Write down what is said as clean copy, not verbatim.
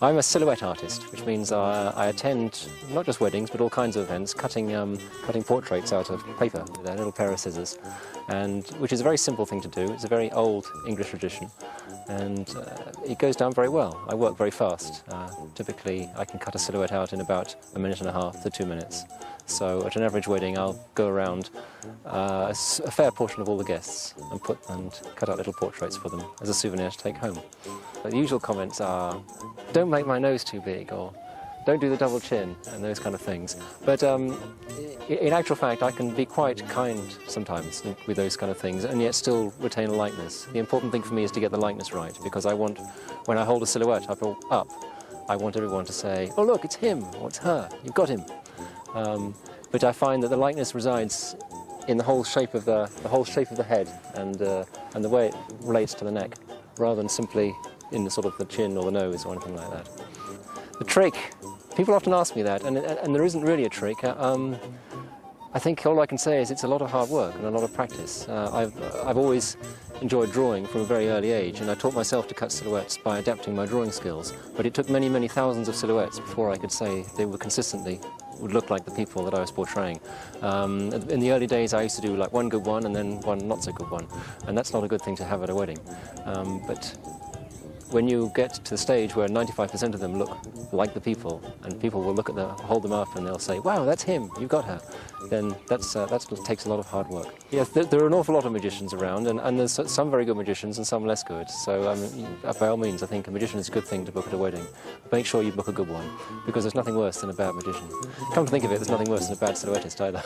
I'm a silhouette artist, which means I attend not just weddings but all kinds of events, cutting portraits out of paper with a little pair of scissors, and which is a very simple thing to do. It's a very old English tradition, and it goes down very well. I work very fast. Typically I can cut a silhouette out in about 1.5 to 2 minutes. So at an average wedding I'll go around a fair portion of all the guests and cut out little portraits for them as a souvenir to take home. The usual comments are, don't make my nose too big, or don't do the double chin, and those kind of things. But in actual fact I can be quite kind sometimes with those kind of things and yet still retain a likeness. The important thing for me is to get the likeness right, because I want, when I hold a silhouette up, I want everyone to say, oh look, it's him, or it's her, you've got him. But I find that the likeness resides in the whole shape of the head and the way it relates to the neck, rather than simply in the sort of the chin or the nose or anything like that. The trick, people often ask me that, and there isn't really a trick. I think all I can say is it's a lot of hard work and a lot of practice. I've always enjoyed drawing from a very early age, and I taught myself to cut silhouettes by adapting my drawing skills. But it took many, many thousands of silhouettes before I could say they would look like the people that I was portraying. In the early days I used to do like one good one and then one not so good one, and that's not a good thing to have at a wedding. But when you get to the stage where 95% of them look like the people, and people will hold them up and they'll say, wow, that's him, you've got her, then that takes a lot of hard work. Yes, there are an awful lot of magicians around, and there's some very good magicians and some less good. So by all means, I think a magician is a good thing to book at a wedding. Make sure you book a good one, because there's nothing worse than a bad magician. Come to think of it, there's nothing worse than a bad silhouettist either.